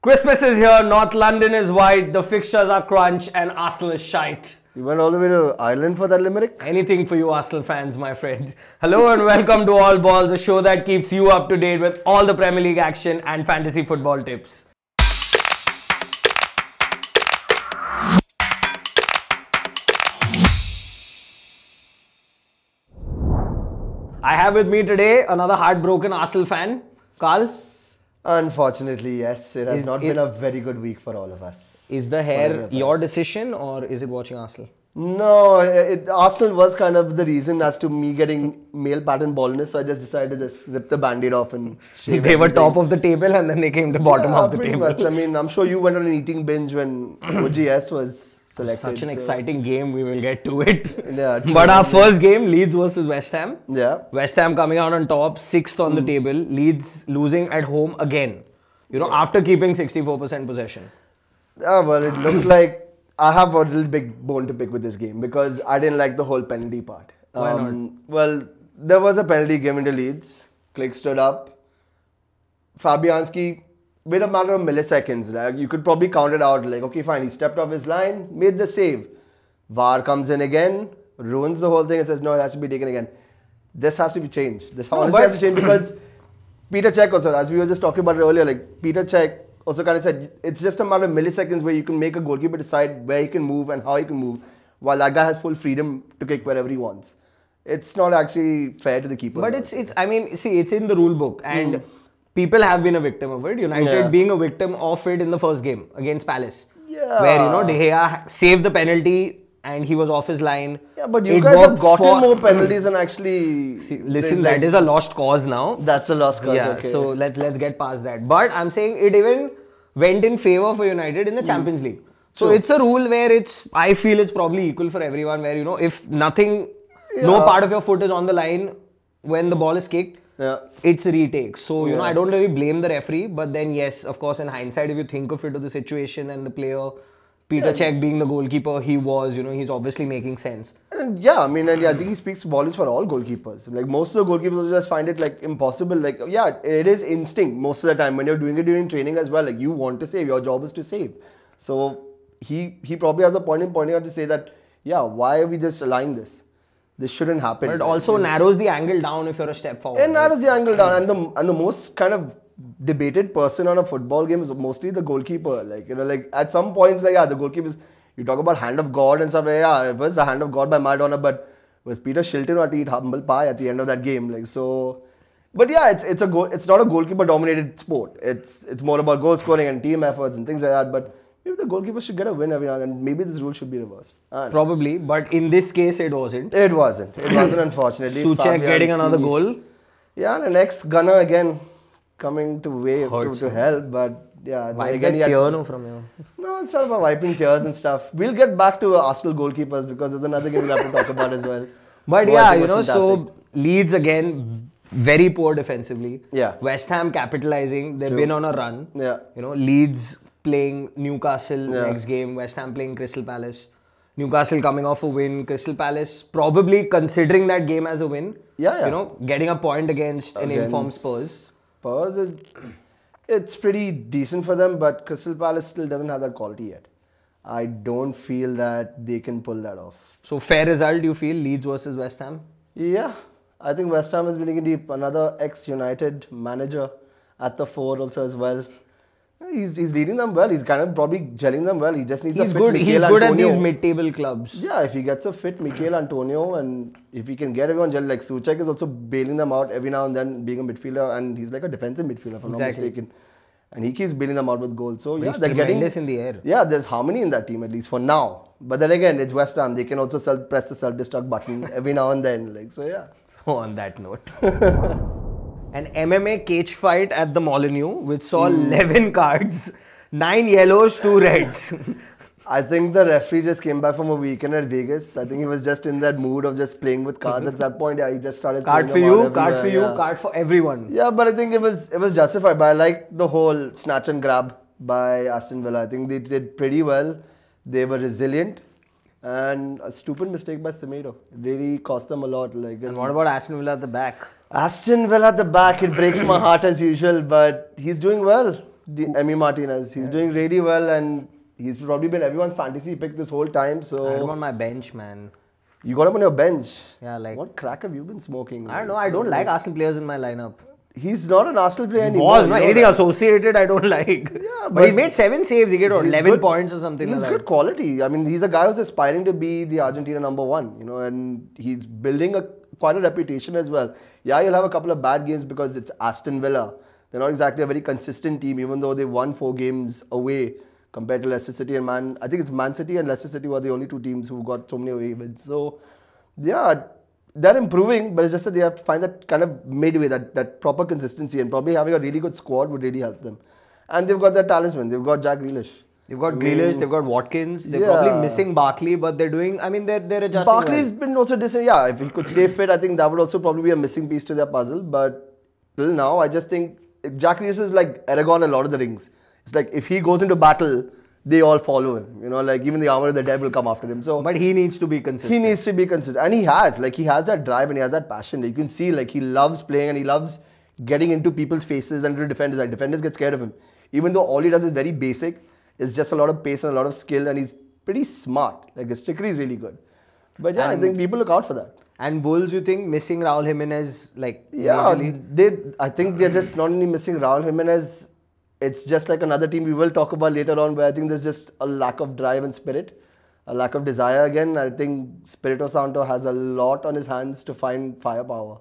Christmas is here, North London is white, the fixtures are crunch, and Arsenal is shite. You went all the way to Ireland for that limerick? Anything for you Arsenal fans, my friend. Hello and welcome to All Balls, a show that keeps you up to date with all the Premier League action and fantasy football tips. I have with me today another heartbroken Arsenal fan, Carl. Unfortunately, yes. It has not been a very good week for all of us. Is the hair your decision or is it watching Arsenal? No, Arsenal was kind of the reason as to me getting male pattern baldness, so I just decided to just rip the band-aid off and shave They were top of the table and then they came to bottom of the pretty table. much. I mean, I'm sure you went on an eating binge when OGS was selected. Such an exciting game, we will get to it. Yeah, true. But our first game, Leeds versus West Ham. Yeah. West Ham coming out on top, 6th on the table. Leeds losing at home again. You know, after keeping 64% possession. Yeah, well, it looked like I have a little big bone to pick with this game because I didn't like the whole penalty part. Why not? Well, there was a penalty given to Leeds. Klich stood up. Fabianski, with a matter of milliseconds, like, you could probably count it out like, okay, fine, he stepped off his line, made the save. VAR comes in again, ruins the whole thing and says, no, it has to be taken again. This has to be changed. This honestly has to change because Peter Cech also, as we were just talking about it earlier, like Peter Cech also kind of said, it's just a matter of milliseconds where you can make a goalkeeper decide where he can move and how he can move, while that guy has full freedom to kick wherever he wants. It's not actually fair to the keeper. But I mean, see, it's in the rule book and people have been a victim of it. United being a victim of it in the first game against Palace. Yeah. Where, you know, De Gea saved the penalty and he was off his line. Yeah, but you guys have gotten more penalties than actually... See, listen, that is a lost cause now. That's a lost cause, yeah, okay. So let's get past that. But I'm saying it even went in favor for United in the Champions League. So it's a rule where I feel it's probably equal for everyone where, you know, if nothing, no part of your foot is on the line when the ball is kicked, it's a retake. So, you know, I don't really blame the referee. But then, yes, of course, in hindsight, if you think of it, of the situation and the player, Peter Cech being the goalkeeper, he's obviously making sense. And yeah, I mean, I think he speaks volumes for all goalkeepers. Like, most of the goalkeepers just find it, like, impossible. Like, yeah, it is instinct most of the time. When you're doing it during training as well, like, you want to save. Your job is to save. So, he probably has a point in pointing out to say that, yeah, why are we just allowing this? This shouldn't happen. But it also narrows the angle down if you're a step forward. It narrows the angle down. And the most kind of debated person on a football game is mostly the goalkeeper. Like, you know, like at some points, like, yeah, the goalkeepers, you talk about hand of God and stuff, like, yeah, it was the hand of God by Maradona, but was Peter Shilton or to eat humble pie at the end of that game? Like, so, but yeah, it's not a goalkeeper dominated sport. It's more about goal scoring and team efforts and things like that. But maybe the goalkeeper should get a win every now and then. Maybe this rule should be reversed. Probably, but in this case, it wasn't. It wasn't, unfortunately. Souček getting another goal. Yeah, and the next gunner again coming to help, but yeah. Wipe that tear from you. No, it's not about wiping tears and stuff. We'll get back to Arsenal goalkeepers because there's another game we'll have to talk about as well. But yeah, you know, so Leeds again, very poor defensively. Yeah. West Ham capitalizing. They've been on a run. Yeah. You know, Leeds playing Newcastle next game. West Ham playing Crystal Palace. Newcastle coming off a win. Crystal Palace probably considering that game as a win. Yeah. You know, getting a point against an informed Spurs. Spurs it's pretty decent for them, but Crystal Palace still doesn't have that quality yet. I don't feel that they can pull that off. So fair result, you feel, Leeds versus West Ham? Yeah, I think West Ham is winning deep. Another ex-United manager at the fore also as well. He's leading them well. He's kind of probably gelling them well. He just needs a fit Mikel Antonio. He's good at these mid-table clubs. Yeah, if he gets a fit Mikel Antonio and if he can get everyone gel, like Souček is also bailing them out every now and then, being a midfielder, and he's like a defensive midfielder, if I'm not mistaken. And he keeps bailing them out with goals. So yeah, they're getting in the air. Yeah, there's harmony in that team at least for now. But then again, it's West Ham. They can also press the self-destruct button every now and then. Like, so yeah. So on that note. An MMA cage fight at the Molineux, which saw 11 cards, 9 yellows, 2 reds. I think the referee just came back from a weekend at Vegas. I think he was just in that mood of just playing with cards at that point. Yeah, he just started card for you, card for you, card for everyone. Yeah, but I think it was justified. But I like the whole snatch and grab by Aston Villa. I think they did pretty well. They were resilient. And a stupid mistake by Semedo. It really cost them a lot. And what about Aston Villa at the back? Aston Villa at the back, it breaks my heart as usual, but he's doing well. Emi Martinez. He's doing really well, and he's probably been everyone's fantasy pick this whole time. So I had him on my bench, man. you got him on your bench. Yeah, like What crack have you been smoking? I don't know. I don't like Arsenal players in my lineup. He's not an Arsenal player anymore. Was no anything associated. I don't like. Yeah, but he made 7 saves. He get he's 11 good. points or something. He's like good that. quality. I mean, he's a guy who's aspiring to be the Argentina #1, you know, and he's building quite a reputation as well. Yeah, you'll have a couple of bad games because it's Aston Villa. They're not exactly a very consistent team, even though they won 4 games away compared to Leicester City and I think it's Man City and Leicester City were the only 2 teams who got so many away wins. So, yeah, they're improving, but it's just that they have to find that kind of midway, that proper consistency, and probably having a really good squad would really help them. And they've got their talisman. They've got Jack Grealish. They've got Grealish, they've got Watkins. They're probably missing Barkley, but they're doing. I mean, they're adjusting. Barkley's been also decent. Yeah, if he could stay fit, I think that would also probably be a missing piece to their puzzle. But till now, I just think Jack Grealish is like Aragorn in Lord of the Rings. It's like if he goes into battle, they all follow him. You know, like even the armor of the dead will come after him. So, But he needs to be consistent. he needs to be consistent, and he has that drive and he has that passion. You can see like he loves playing and he loves getting into people's faces and to defenders. Like defenders get scared of him, even though all he does is very basic. It's just a lot of pace and a lot of skill, and he's pretty smart. Like his trickery is really good. But yeah, I think people look out for that. And Wolves, you think missing Raul Jimenez like Yeah, majorly? I think they're just not only missing Raul Jimenez. It's just like another team we will talk about later on, where I think there's just a lack of drive and spirit, a lack of desire again. I think Spirito Santo has a lot on his hands to find firepower.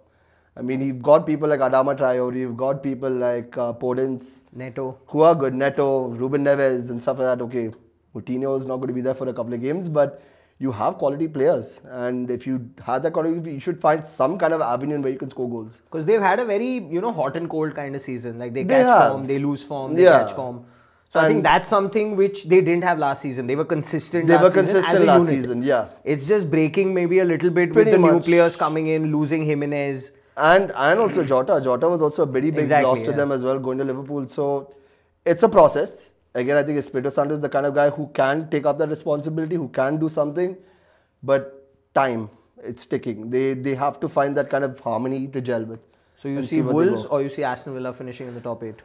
I mean, you've got people like Adama Traore, you've got people like Podence, Neto. who are good, Neto, Ruben Neves and stuff like that. Okay, Coutinho is not going to be there for a couple of games, but you have quality players. And if you had that quality, you should find some kind of avenue where you can score goals. Because they've had a very, hot and cold kind of season. Like they They catch have. form, they lose form, they Yeah. catch form. So I think that's something which they didn't have last season. They were consistent They last were season consistent as a last unit. season, yeah. It's just breaking maybe a little bit Pretty with the new much. players coming in, losing Jimenez. And also Jota. Jota was also a very big Exactly, loss to yeah. them as well, going to Liverpool. So it's a process. Again, I think Espirito Santo is the kind of guy who can take up that responsibility, who can do something. But time, it's ticking. They have to find that kind of harmony to gel with. So you and see where they Wolves go. or you see Aston Villa finishing in the top 8?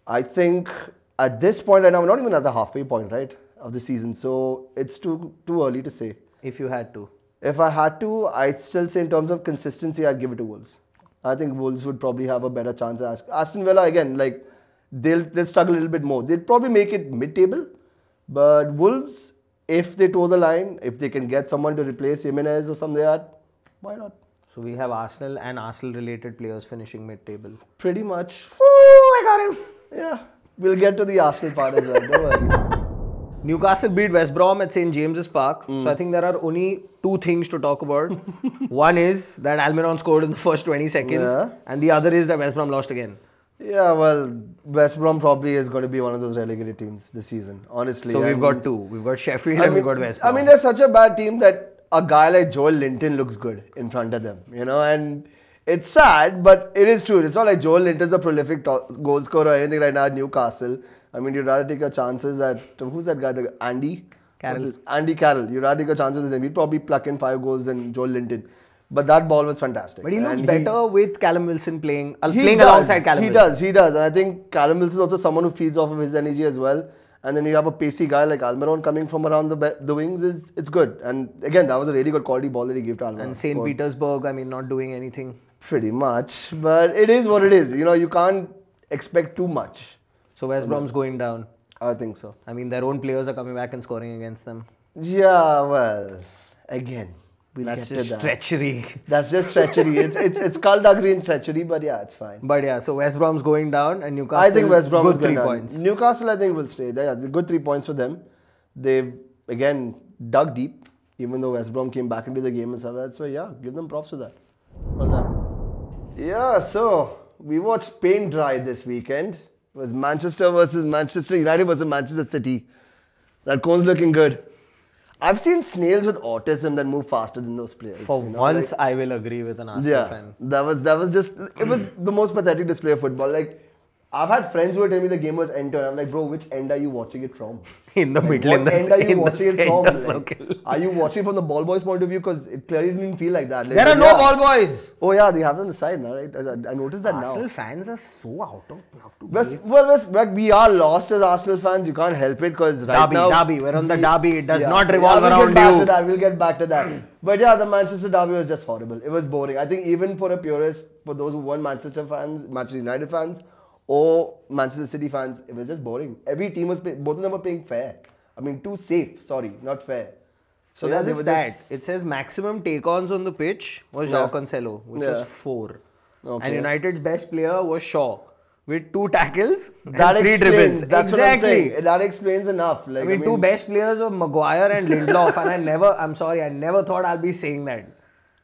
I think at this point right now, we're not even at the halfway point, right, of the season. So it's too early to say. If you had to. If I had to, I'd still say in terms of consistency, I'd give it to Wolves. I think Wolves would probably have a better chance. Aston Villa, again, like they'll struggle a little bit more. They'll probably make it mid-table. But Wolves, if they toe the line, if they can get someone to replace Jimenez or something like that, why not? So we have Arsenal and Arsenal-related players finishing mid-table. Pretty much. Ooh, I got him. Yeah. We'll get to the Arsenal part as well. Don't worry. Newcastle beat West Brom at St. James's Park. So I think there are only 2 things to talk about. One is that Almiron scored in the first 20 seconds. Yeah. And the other is that West Brom lost again. Yeah, well, West Brom probably is going to be one of those relegated teams this season, honestly. So we've And- got 2. We've got Sheffield and we've got West Brom. I mean, they're such a bad team that a guy like Joel Linton looks good in front of them, and it's sad, but it is true. It's not like Joel Linton's a prolific goal scorer or anything right now at Newcastle. I mean, you'd rather take your chances at, who's that guy, Andy? Carroll. What's his- Andy Carroll. You'd rather take your chances with him. He'd probably pluck in 5 goals than Joel Linton. But that ball was fantastic. But he looks And better with Callum Wilson playing he alongside Callum Wilson. He does. And I think Callum Wilson is also someone who feeds off of his energy as well. And then you have a pacey guy like Almiron coming from around the wings. It's good. And again, that was a really good quality ball that he gave to Almiron. And St. Petersburg, I mean, not doing anything. Pretty much. But it is what it is. You can't expect too much. So West Brom's going down. I think so. I mean, their own players are coming back and scoring against them. Yeah, well, again, we'll That's get to just that. treachery. That's just treachery. it's called green treachery, but yeah, it's fine. But yeah, so West Brom's going down and Newcastle. I think West Brom good is going 3 down. points. Newcastle, I think, will stay. Yeah, good 3 points for them. They've, again, dug deep, even though West Brom came back into the game and stuff like that. So, yeah, give them props for that. Well done. Yeah, so we watched paint dry this weekend. It was Manchester versus Manchester United versus Manchester City. That cone's looking good. I've seen snails with autism that move faster than those players. For once, I will agree with an Arsenal fan. that was just, it was the most pathetic display of football. Like, I've had friends who tell me the game was end to end. I'm like, bro, which end are you watching it from? In the middle, what in the end are you in the watching it from? center Like, circle. are you watching from the ball boys' point of view? Because it clearly didn't feel like that. Like, There are no ball boys. Oh yeah, they have it on the side now, right? I noticed that Arsenal now. fans are so out of We are lost as Arsenal fans. You can't help it because right now... Derby. We're on the derby. It does Yeah. not revolve we'll around get back you. To that. We'll get back to that. But yeah, the Manchester derby was just horrible. It was boring. I think even for a purist, for those who weren't Manchester fans, Manchester United fans, or Manchester City fans, it was just boring. Every team was both of them were playing fair. I mean, too safe. Sorry, not fair. So yeah, there's a they stat. were just- It says maximum take-ons on the pitch was Yeah. João Cancelo, which Yeah. was 4. Okay. And United's best player was Shaw, with 2 tackles and That 3 explains. dribbles. That's exactly. what I'm saying. That explains enough. Like, I mean, 2 best players were Maguire and Lindelof, and I never thought I'll be saying that.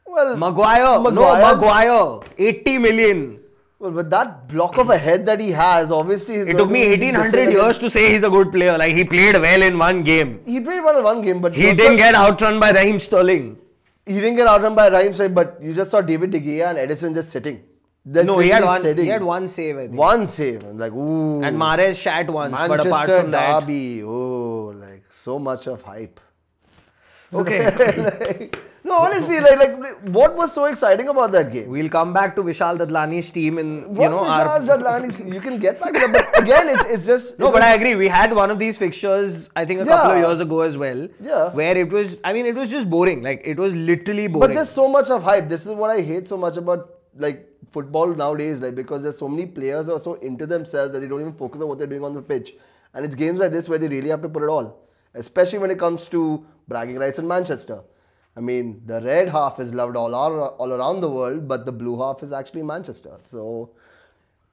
Well, Maguire, 80 million. Well, with that block of a head that he has, obviously he's It going took to me be 1800 decent years against- to say he's a good player. Like, he played well in one game. He played well in one game, but He also- didn't get outrun by Raheem Sterling. He didn't get outrun by Raheem Sterling, but you just saw David De Gea and Edison just sitting. Just No, he had literally one. sitting. He had one save, I think. One save. I'm like, ooh. And Mahrez shat once, but apart Manchester from that, derby. Oh, like so much of hype. okay. No, honestly, like, what was so exciting about that game? We'll come back to Vishal Dadlani's team in What our. Vishal Dadlani's, you can get back to that, but again, it's just. No, but I agree. We had one of these fixtures, I think, a couple of Yeah. years ago as well. Yeah. Where it was, it was just boring. Like, it was literally boring. But there's so much of hype. This is what I hate so much about like football nowadays, like because there's so many players who are so into themselves that they don't even focus on what they're doing on the pitch. And it's games like this where they really have to put it all, especially when it comes to bragging rights in Manchester. I mean, the red half is loved all around the world, but the blue half is actually Manchester. So,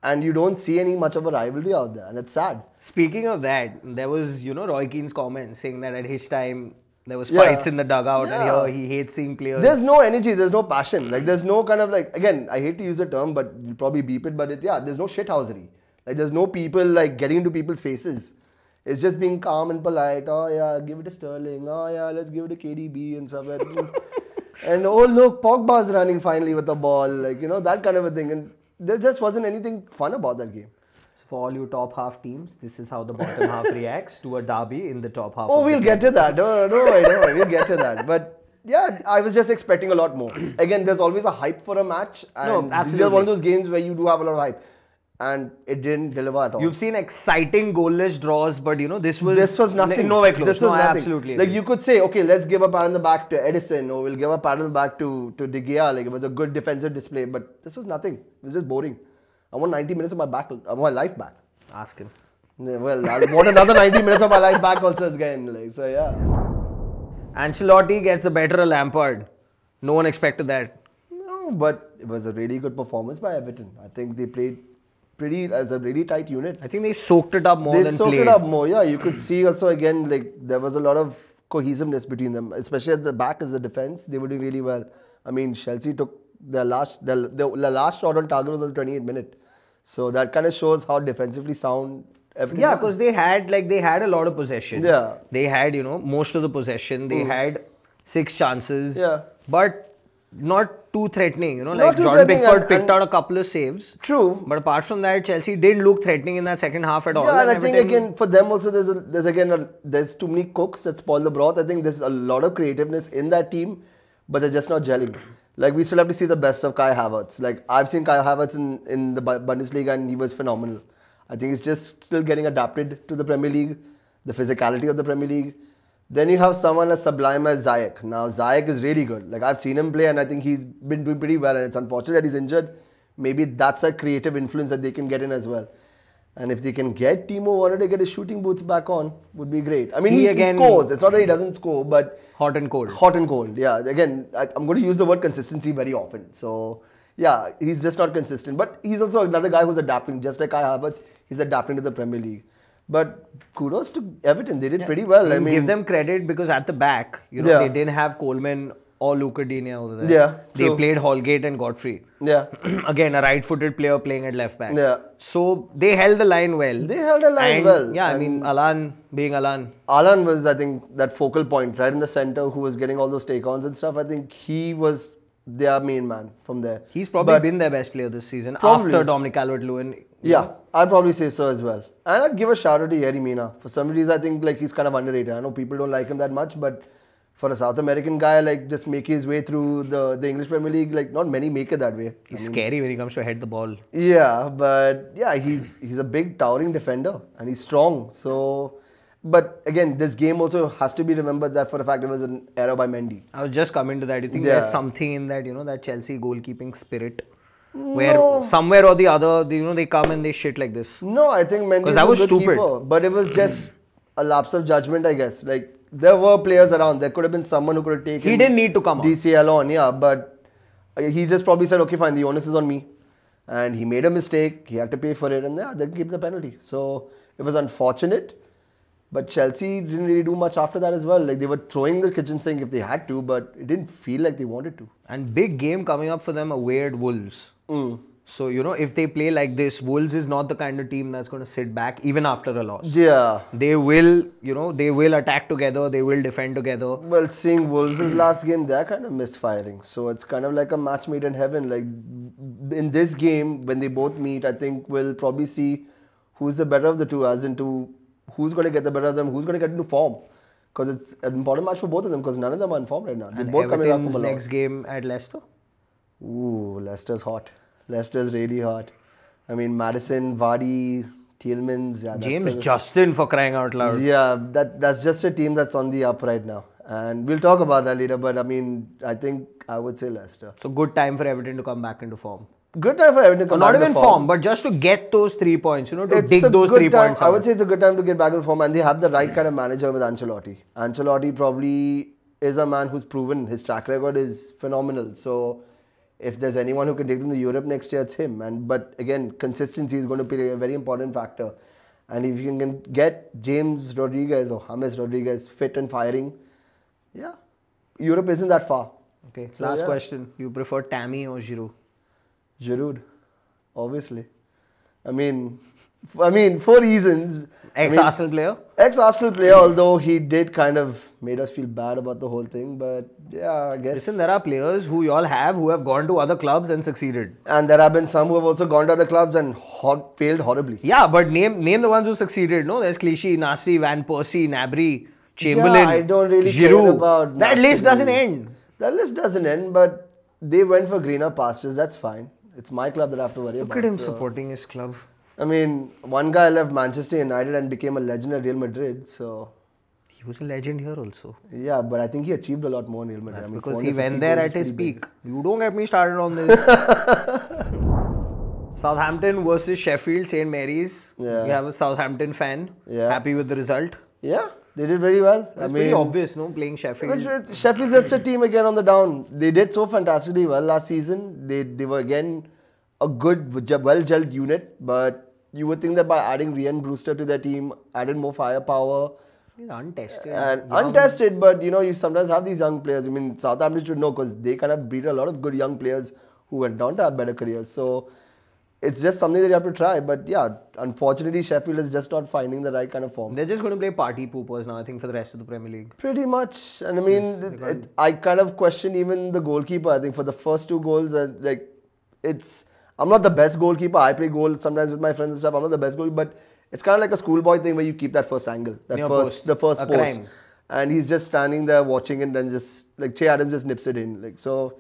and you don't see any much of a rivalry out there, and it's sad. Speaking of that, there was, Roy Keane's comment saying that at his time, there was Yeah. fights in the dugout Yeah. and here he hates seeing players. There's no energy, there's no passion. Like, there's no kind of like, again, I hate to use the term, but you'll probably beep it, but there's no shithousery. Like, there's no people like getting into people's faces. It's just being calm and polite. Oh, yeah, give it to Sterling. Oh, yeah, let's give it to KDB and stuff like that. And oh, look, Pogba's running finally with the ball. Like, that kind of a thing. And there just wasn't anything fun about that game. For all you top half teams, this is how the bottom half reacts to a derby in the top half. Oh, of the we'll get to that. No, we'll get to that. But yeah, I was just expecting a lot more. Again, there's always a hype for a match. And No, this is one absolutely. of those games where you do have a lot of hype. And it didn't deliver at all. You've seen exciting goalless draws, but this was nothing. Nowhere close. This was No, I nothing. absolutely. Like agree. you could say, okay, let's give a pat on the back to Edison, or we'll give a pat on the back to De Gea. Like it was a good defensive display, but this was nothing. It was just boring. I want 90 minutes of my life back. Ask him. Yeah, well, I want another 90 minutes of my life back also again. Like, so yeah. Ancelotti gets a better Lampard. No one expected that. No, but it was a really good performance by Everton. I think they played as a really tight unit. I think they soaked it up more They than soaked played. it up more. Yeah, you could see also again like there was a lot of cohesiveness between them, especially at the back as the defense. They were doing really well. I mean, Chelsea took their last shot on target was on the 28th minute. So that kind of shows how defensively sound everything. Yeah, was. because they had a lot of possession. Yeah. They had, most of the possession. They had 6 chances. Yeah. But not too threatening, Not like too Jordan threatening Pickford and- picked and- out a couple of saves. True. But apart from that, Chelsea didn't look threatening in that second half at all. Yeah, and I think Everton- again for them also there's too many cooks that spoil the broth. I think there's a lot of creativeness in that team, but they're just not gelling. Like we still have to see the best of Kai Havertz. Like I've seen Kai Havertz in the Bundesliga and he was phenomenal. I think he's just still getting adapted to the Premier League, the physicality of the Premier League. Then you have someone as sublime as Ziyech. Now Ziyech is really good. Like I've seen him play and I think he's been doing pretty well and it's unfortunate that he's injured. Maybe that's a creative influence that they can get in as well. And if they can get Timo Werner to get his shooting boots back on, would be great. I mean, he scores. It's not that he doesn't score, but hot and cold. Hot and cold, yeah. Again, I'm going to use the word consistency very often. So, yeah, he's just not consistent. But he's also another guy who's adapting. Just like Kai Havertz, he's adapting to the Premier League. But kudos to Everton. They did pretty well. I mean, give them credit because at the back, Yeah. they didn't have Coleman or Luca Digne over there. Yeah, They true. played Holgate and Godfrey. yeah. Again, a right-footed player playing at left back. Yeah. So they held the line well. They held the line And, well. Yeah, I And mean, Alan being Alan. Alan was, I think, that focal point right in the center who was getting all those take-ons and stuff. I think he was their main man from there. He's probably But- been their best player this season Probably. after Dominic Calvert-Lewin. Yeah, I'd probably say so as well. And I'd give a shout out to Yerry Mina. For some reason, I think like he's kind of underrated. I know people don't like him that much, but for a South American guy, like just making his way through the English Premier League, like not many make it that way. He's scary when he comes to head the ball. Yeah, but yeah, he's a big towering defender and he's strong. So, but again, this game also has to be remembered that for a fact it was an error by Mendy. I was just coming to that. You think Yeah. there's something in that, that Chelsea goalkeeping spirit, where somewhere or the other, they come and they shit like this. No, I think Mendy 'Cause is that a was good stupid. keeper, but it was just a lapse of judgment, I guess. Like there were players around. There could have been someone who could have taken. He didn't need to come on. DCL on, yeah, but he just probably said, okay, fine, the onus is on me, and he made a mistake. He had to pay for it, and yeah, they gave the penalty. So it was unfortunate. But Chelsea didn't really do much after that as well. Like they were throwing the kitchen sink if they had to, but it didn't feel like they wanted to. And big game coming up for them away at Wolves. So, if they play like this, Wolves is not the kind of team that's going to sit back even after a loss. Yeah. They will, they will attack together. They will defend together. Well, seeing Wolves' last game, they're kind of misfiring. So it's kind of like a match made in heaven. Like in this game, when they both meet, I think we'll probably see who's the better of the two, as into who's going to get the better of them, who's going to get into form. Because it's an important match for both of them, because none of them are in form right now. They're And both coming up Everton's from a loss. next game at Leicester. Ooh, Leicester's hot. Leicester's really hot. I mean, Madison, Vardy, Tielemans. Yeah, James Justin, for crying out loud. Yeah, that's just a team that's on the up right now. And we'll talk about that later, but I mean, I think I would say Leicester. So good time for Everton to come back into form. Good time for Everton to come Not back even into form, but just to get those 3 points, to It's dig a those good 3 time. points I out. would say it's a good time to get back into form, and they have the right kind of manager with Ancelotti. Ancelotti probably is a man who's proven his track record is phenomenal. So if there's anyone who can take them to Europe next year, it's him. But again, consistency is going to play a very important factor. And if you can get James Rodriguez or James Rodriguez fit and firing, yeah, Europe isn't that far. Okay, So, last yeah. question. You prefer Tammy or Giroud? Giroud, obviously. I mean, for reasons. Ex-Arsenal player? Ex-Arsenal player, although he did kind of made us feel bad about the whole thing. But yeah, I guess. Listen, there are players who you all have who have gone to other clubs and succeeded. And there have been some who have also gone to other clubs and failed horribly. Yeah, but name the ones who succeeded. No, there's Clichy, Nasri, Van Persie, Gnabry, Chamberlain, Yeah, I don't really care Giroud. about That Nasri. list doesn't end. That list doesn't end, but they went for greener pastures. That's fine. It's my club that I have to worry about. Look at him so- supporting his club. I mean, one guy left Manchester United and became a legend at Real Madrid. So He was a legend here also. yeah, but I think he achieved a lot more in Real Madrid. I mean, Because he 450 went there goals at is his pretty big. peak. You don't get me started on this. Southampton versus Sheffield, St. Mary's. Yeah. We have a Southampton fan. Yeah. Happy with the result. Yeah, they did very well. It's pretty obvious, no? Playing Sheffield. Sheffield's just a team again on the down. They did so fantastically well last season. They were again a good, well-gelled unit. But you would think that by adding Ryan Brewster to their team, added more firepower He's untested. and Young. untested. But you sometimes have these young players. I mean, Southampton should know because they kind of breed a lot of good young players who went on to have better careers. So it's just something that you have to try. But yeah, unfortunately, Sheffield is just not finding the right kind of form. They're just going to play party poopers now, I think, for the rest of the Premier League. Pretty much. And I mean, I kind of question even the goalkeeper. I think for the first 2 goals, I'm not the best goalkeeper. I play goal sometimes with my friends and stuff. I'm not the best goalkeeper, but it's kind of like a schoolboy thing where you keep that first angle, the Near first post. post. A crime. And he's just standing there watching it and just, like, Che Adams just nips it in. So,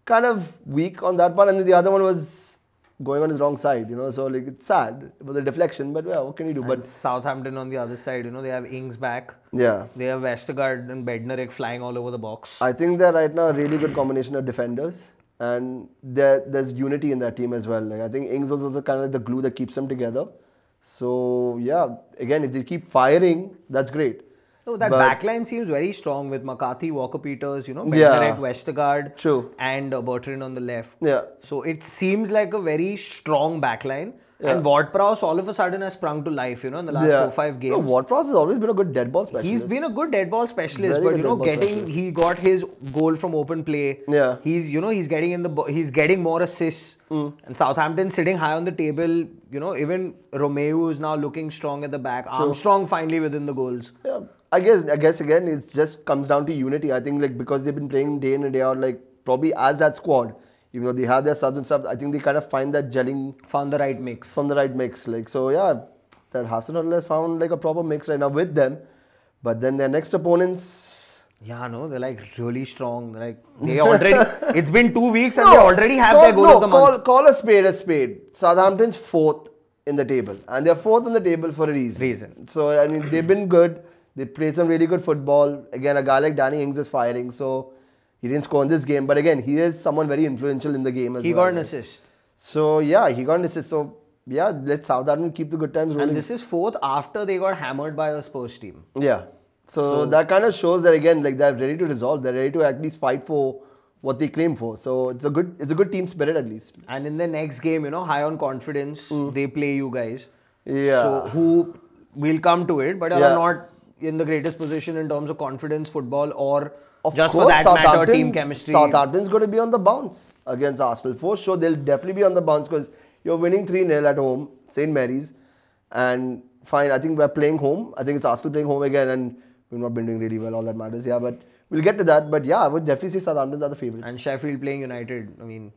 kind of weak on that part. And then the other one was going on his wrong side, So, it's sad. It was a deflection, but well, what can you do? But Southampton on the other side, they have Ings back. Yeah. They have Vestergaard and Bednarek flying all over the box. I think they're right now a really good combination of defenders. And there's unity in that team as well. Like I think Ings was also kind of like the glue that keeps them together. So yeah, again, if they keep firing, that's great. No, that But- backline seems very strong with McCarthy, Walker Peters, Yeah. Bednarek, Vestergaard, True. and Bertrand on the left. Yeah. So it seems like a very strong backline. And Ward-Prowse all of a sudden has sprung to life, in the last 4-5 games. No, Ward-Prowse has always been a good dead ball specialist. He's been a good dead ball specialist, Very but good dead ball specialist. he got his goal from open play. Yeah. He's he's getting he's getting more assists. And Southampton sitting high on the table. Even Romeo is now looking strong at the back. Armstrong finally within the goals. Yeah, I guess again, it just comes down to unity. I think because they've been playing day in and day out, probably as that squad, Even though they have their subs and stuff, I think they kind of find that gelling Found the right mix. from the right mix. Like, so yeah, that Hasenhüttl has found like a proper mix right now with them. But then their next opponents, Yeah, no, they're like really strong. Like they already. It's been 2 weeks and they already have their goal of the month. Call a spade a spade. Southampton's 4th in the table, and they're 4th in the table for a reason. So I mean, they've been good. They played some really good football. Again, a guy like Danny Ings is firing, so he didn't score in this game. But again, he is someone very influential in the game as well. He got an assist. So yeah, he got an assist. So yeah, let Southampton keep the good times rolling. And this is 4th after they got hammered by a Spurs team. Yeah. So that kind of shows that again, like they're ready to resolve. They're ready to at least fight for what they claim for. So it's a good team spirit at least. And in the next game, high on confidence, they play you guys. Yeah. So who will come to it, but are Yeah. not in the greatest position in terms of confidence, football, or Of just course, for that matter, Southampton's- team chemistry. Southampton's going to be on the bounce against Arsenal. For sure, they'll definitely be on the bounce because you're winning 3-0 at home, St. Mary's. And fine, I think we're playing home. I think it's Arsenal playing home again, and we've not been doing really well. All that matters, yeah. But we'll get to that. But yeah, I would definitely say Southampton's are the favourites. And Sheffield playing United. I mean,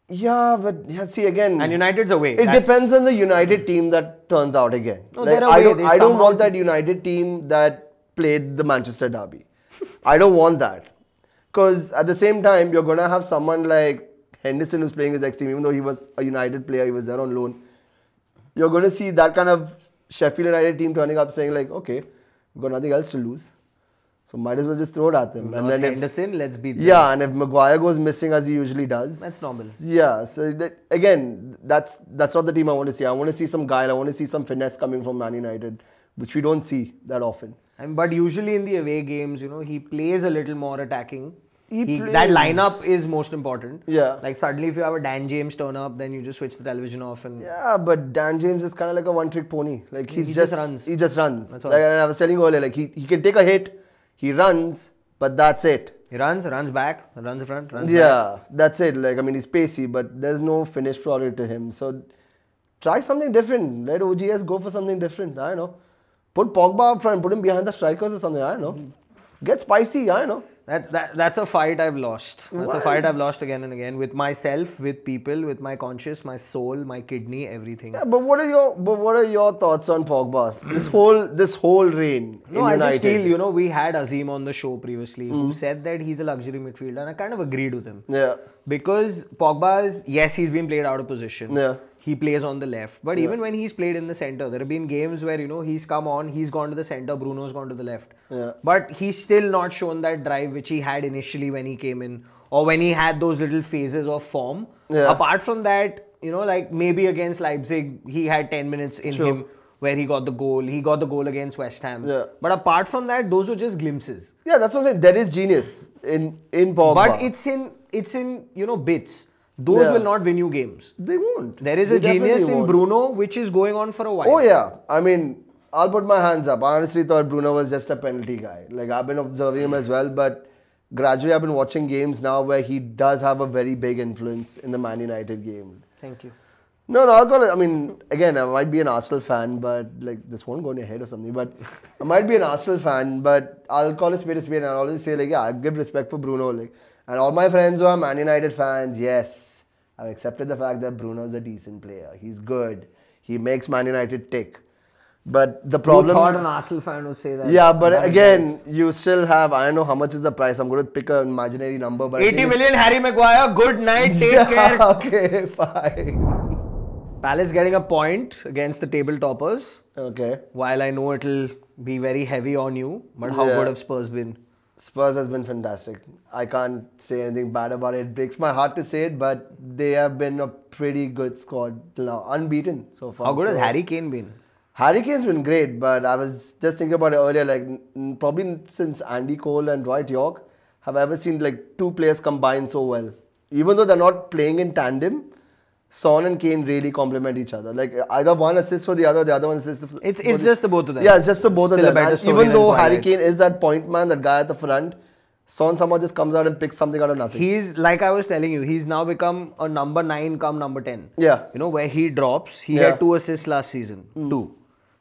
yeah, but yeah, see again. and United's away. It depends on the United team that turns out again. No, they're away. I don't want that United team that played the Manchester derby. I don't want that. Because at the same time, you're going to have someone like Henderson who's playing his ex team, even though he was a United player, he was there on loan. You're going to see that kind of Sheffield United team turning up saying like, okay, we've got nothing else to lose. So might as well just throw it at them. And then Henderson, let's beat them. Yeah, and if Maguire goes missing as he usually does, That's normal. Yeah, so again, that's not the team I want to see. I want to see some guile. I want to see some finesse coming from Man United, which we don't see that often. But usually in the away games, he plays a little more attacking. Plays- That lineup is most important. Yeah. Like suddenly if you have a Dan James turn up, then you just switch the television off and Yeah, but Dan James is kind of like a one-trick pony. Like He just runs. He just runs. That's all. Like I was telling you earlier, like he can take a hit, he runs, but that's it. he runs back, runs front, runs back. Yeah, that's it. Like I mean, he's pacey, but there's no finished product to him. So try something different. Let OGS go for something different. I don't know. Put Pogba up front, put him behind the strikers or something. I don't know. Get spicy. I don't know. That's a fight I've lost. That's Why? a fight I've lost again and again with myself, with people, with my conscience, my soul, my kidney, everything. Yeah, but what are your thoughts on Pogba? This whole reign No, in I United. just feel, we had Azim on the show previously who said that he's a luxury midfielder, and I kind of agreed with him. Yeah. Because yes, he's been played out of position. Yeah. He plays on the left. But even when he's played in the center, there have been games where, he's come on, he's gone to the center, Bruno's gone to the left. Yeah. But he's still not shown that drive which he had initially when he came in, or when he had those little phases of form. Yeah. Apart from that, like maybe against Leipzig, he had 10 minutes in True. him where he got the goal. He got the goal against West Ham. Yeah. But apart from that, those were just glimpses. Yeah, that's what I'm saying. There is genius in Pogba. But it's in bits. Those Yeah. will not win you games. They won't. There is They a genius definitely in won't. Bruno which is going on for a while. Oh yeah. I mean, I'll put my hands up. I honestly thought Bruno was just a penalty guy. Like I've been observing him as well, but gradually I've been watching games now where he does have a very big influence in the Man United game. Thank you. No, I'll call it. I mean, again, I might be an Arsenal fan, but like this won't go in your head or something. But I might be an Arsenal fan, but I'll call a spade, and I'll always say like, yeah, I give respect for Bruno. Like, and all my friends who are Man United fans, yes, I've accepted the fact that Bruno's a decent player. He's good. He makes Man United tick. But the Who problem. thought an Arsenal fan would say that? Yeah, but That again, you still have. I don't know how much is the price. I'm going to pick an imaginary number, but I 80 think million, Harry Maguire. Good night. Take it's- care. Okay, fine. Palace getting a point against the table toppers. Okay. While I know it'll be very heavy on you, but how Yeah. good have Spurs been? Spurs has been fantastic. I can't say anything bad about it. It breaks my heart to say it, but they have been a pretty good squad till now. Unbeaten so far. How good has So- Harry Kane been? Harry Kane's been great, but I was just thinking about it earlier. Like, probably since Andy Cole and Dwight York, have I ever seen like two players combine so well? Even though they're not playing in tandem, Son and Kane really complement each other. Like either one assists for the other one assists for It's the- just the both of them. Yeah, it's just the both Still of a them. better And story even than though Harry Twilight. Kane is that point man, that guy at the front, Son somehow just comes out and picks something out of nothing. He's, like I was telling you, he's now become a number 9 come number 10. Yeah. Where he drops. He Yeah. had 2 assists last season. 2.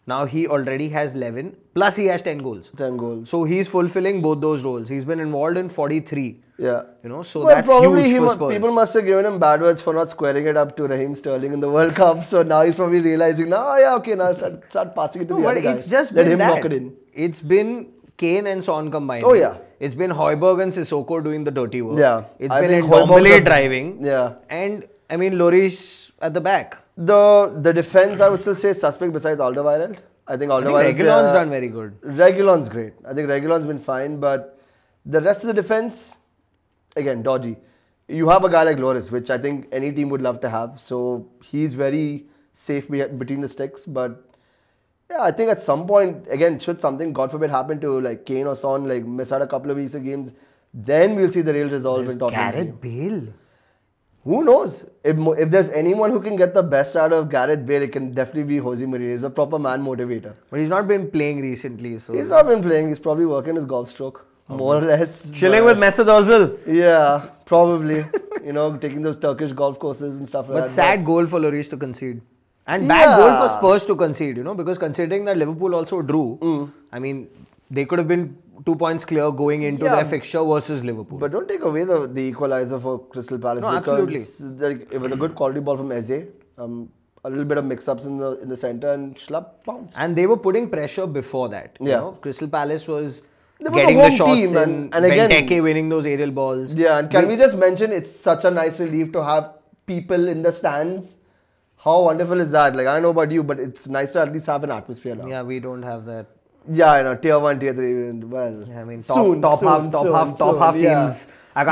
Now he already has 11, plus he has 10 goals. 10 goals. So he's fulfilling both those roles. He's been involved in 43. Yeah. You know, so Well, that's probably huge for Spurs. people must have given him bad words for not squaring it up to Raheem Sterling in the World Cup. So now he's probably realizing, now start passing it to the but other guy. it's just Let been him that. knock it in. It's been Kane and Son combined. Oh, yeah. It's been Højbjerg and Sissoko doing the dirty work. Yeah. It's I been think Ndombele Højbjerg's driving. Yeah. And, I mean, Lloris at the back. The defense, I would still say suspect besides Alderweireld. I think Alderweireld's Reguilon's done very good. Reguilon's great. I think Reguilon's been fine, but the rest of the defense, again, dodgy. You have a guy like Lloris, which I think any team would love to have. So he's very safe between the sticks. But yeah, I think at some point, again, should something, God forbid, happen to like Kane or Son, like miss out a couple of weeks of games, then we'll see the real resolve in Tottenham's game. Gareth Bale. Who knows? If there's anyone who can get the best out of Gareth Bale, it can definitely be Jose Mourinho. He's a proper man motivator. But he's not been playing recently. So He's not been playing. He's probably working his golf stroke, more or less. chilling with Mesut Ozil. Yeah, probably. Taking those Turkish golf courses and stuff like But that. sad goal for Lloris to concede. And bad goal for Spurs to concede, because considering that Liverpool also drew, I mean, they could have been 2 points clear going into their fixture versus Liverpool. But don't take away the equalizer for Crystal Palace because it was a good quality ball from Eze. A little bit of mix-ups in the centre and Schlupp bounced. And they were putting pressure before that. Crystal Palace was They were getting the the home shots team in, and again, Benteke winning those aerial balls. Yeah, and can we just mention it's such a nice relief to have people in the stands. How wonderful is that? Like, I don't know about you, but it's nice to at least have an atmosphere now. Yeah, we don't have that. Yeah, I know. Tier 1, Tier 3. Well, I mean, soon, top half yeah. teams. I